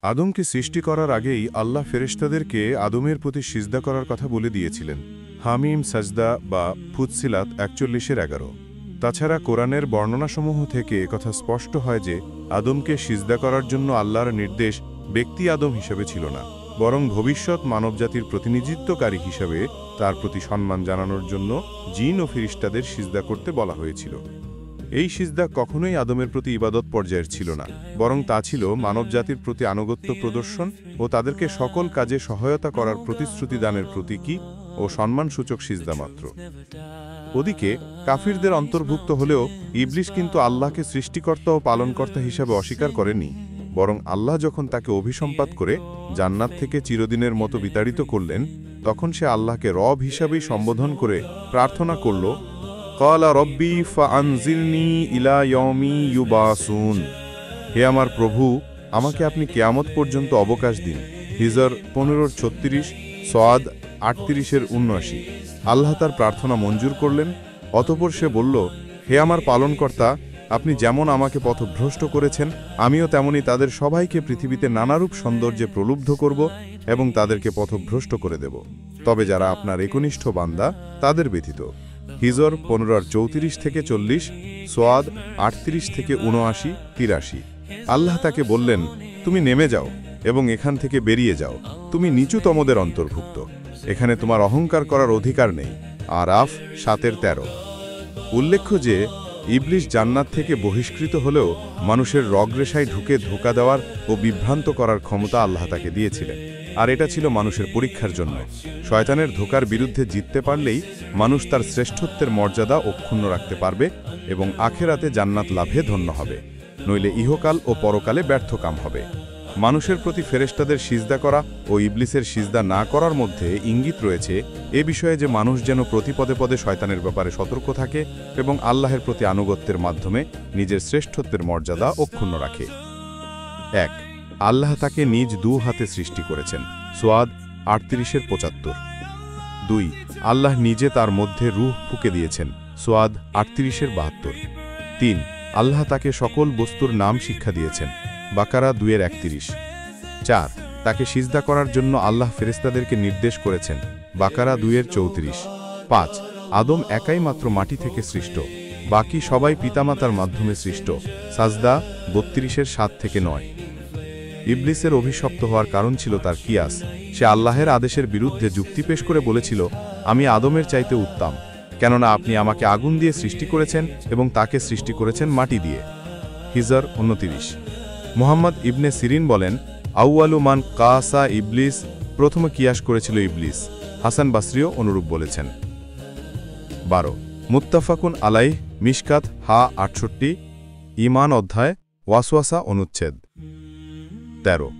আদমকে সৃষ্টি করার আগেই আল্লাহ ফেরেশতাদেরকে আদমের প্রতি সিজদা করার কথা বলে দিয়েছিলেন। হামিম সাজদা বা ফুতসিলাত ৪১-১১। তাছাড়া কোরআনের বর্ণনাসমূহ থেকে একথা স্পষ্ট হয় যে আদমকে সিজদা করার জন্য আল্লাহর নির্দেশ ব্যক্তি আদম হিসেবে ছিল না, বরং ভবিষ্যৎ মানবজাতির প্রতিনিধিত্বকারী হিসেবে তার প্রতি সম্মান জানানোর জন্য জিন ও ফেরেশতাদের সিজদা করতে বলা হয়েছিল। এই সিজদা কখনোই আদমের প্রতি ইবাদত পর্যায়ের ছিল না, বরং তা ছিল মানবজাতির প্রতি আনুগত্য প্রদর্শন ও তাদেরকে সকল কাজে সহায়তা করার প্রতিশ্রুতি দানের প্রতীকী ও সম্মানসূচক সিজদা মাত্র। ওদিকে কাফিরদের অন্তর্ভুক্ত হলেও ইবলিস কিন্তু আল্লাহকে সৃষ্টিকর্তা ও পালনকর্তা হিসাবে অস্বীকার করেনি, বরং আল্লাহ যখন তাকে অভিসম্পাত করে জান্নাত থেকে চিরদিনের মতো বিতাড়িত করলেন, তখন সে আল্লাহকে রব হিসাবেই সম্বোধন করে প্রার্থনা করল, ক্বালা রব্বি ফাআনজিরনি ইলা ইয়াউমি ইউবাসুন। হে আমার প্রভু, আমাকে আপনি কিয়ামত পর্যন্ত অবকাশ দিন। হিজর ১৫:৩৬, সআদ ৩৮:৭৯। আল্লাহ তার প্রার্থনা মঞ্জুর করলেন। অতঃপর সে বলল, হে আমার পালনকর্তা, আপনি যেমন আমাকে পথভ্রষ্ট করেছেন, আমিও তেমনি তাদের সবাইকে পৃথিবীতে নানারূপ সৌন্দর্যে প্রলুব্ধ করব এবং তাদেরকে পথভ্রষ্ট করে দেব, তবে যারা আপনার একনিষ্ঠ বান্দা তাদের ব্যতীত। হিজর ১৫:৩৪-৪০, সোয়াদ ৩৮-৭৯-৮৩। আল্লাহ তাকে বললেন, তুমি নেমে যাও এবং এখান থেকে বেরিয়ে যাও, তুমি নিচুতমদের অন্তর্ভুক্ত, এখানে তোমার অহংকার করার অধিকার নেই। আরাফ ৭:১৩। উল্লেখ্য যে ইবলিস জান্নাত থেকে বহিষ্কৃত হলেও মানুষের রগরেশায় ঢুকে ধোঁকা দেওয়ার ও বিভ্রান্ত করার ক্ষমতা আল্লাহ তাকে দিয়েছিলেন, আর এটা ছিল মানুষের পরীক্ষার জন্য। শয়তানের ধোঁকার বিরুদ্ধে জিততে পারলেই মানুষ তার শ্রেষ্ঠত্বের মর্যাদা অক্ষুণ্ণ রাখতে পারবে এবং আখেরাতে জান্নাত লাভে ধন্য হবে, নইলে ইহকাল ও পরকালে ব্যর্থকাম হবে। মানুষের প্রতি ফেরেশতাদের সিজদা করা ও ইবলিসের সিজদা না করার মধ্যে ইঙ্গিত রয়েছে এ বিষয়ে যে মানুষ যেন প্রতি পদে পদে শয়তানের ব্যাপারে সতর্ক থাকে এবং আল্লাহের প্রতি আনুগত্যের মাধ্যমে নিজের শ্রেষ্ঠত্বের মর্যাদা অক্ষুণ্ণ রাখে। ১. আল্লাহ তাকে নিজ দু হাতে সৃষ্টি করেছেন, সোয়াদ ৩৮:৭৫। ২. আল্লাহ নিজে তার মধ্যে রূহ ফুঁকে দিয়েছেন, সোয়াদ ৩৮:৭২। ৩. আল্লাহ তাকে সকল বস্তুর নাম শিক্ষা দিয়েছেন, বাকারা ২:৩১। ৪. তাকে সিজদা করার জন্য আল্লাহ ফেরেশতাদেরকে নির্দেশ করেছেন, বাকারা ২:৩৪। ৫. আদম একাই মাত্র মাটি থেকে সৃষ্ট, বাকি সবাই পিতামাতার মাধ্যমে সৃষ্ট, সাজদা ৩২:৭-৯। ইবলিসের অভিশপ্ত হওয়ার কারণ ছিল তার কিয়াস। সে আল্লাহের আদেশের বিরুদ্ধে যুক্তি পেশ করে বলেছিল, আমি আদমের চাইতে উত্তম, কেননা আপনি আমাকে আগুন দিয়ে সৃষ্টি করেছেন এবং তাকে সৃষ্টি করেছেন মাটি দিয়ে। হিজর ২৯। মুহাম্মদ ইবনে সিরিন বলেন, আউয়ালু মান কাসা ইবলিস, প্রথমে কিয়াস করেছিল ইবলিস। হাসান বাসরিও অনুরূপ বলেছেন। ১২. মুত্তাফাকুন আলাইহ, মিশকাত হা ৬৮, ঈমান অধ্যায়, ওয়াসওয়াসা অনুচ্ছেদ ১৩।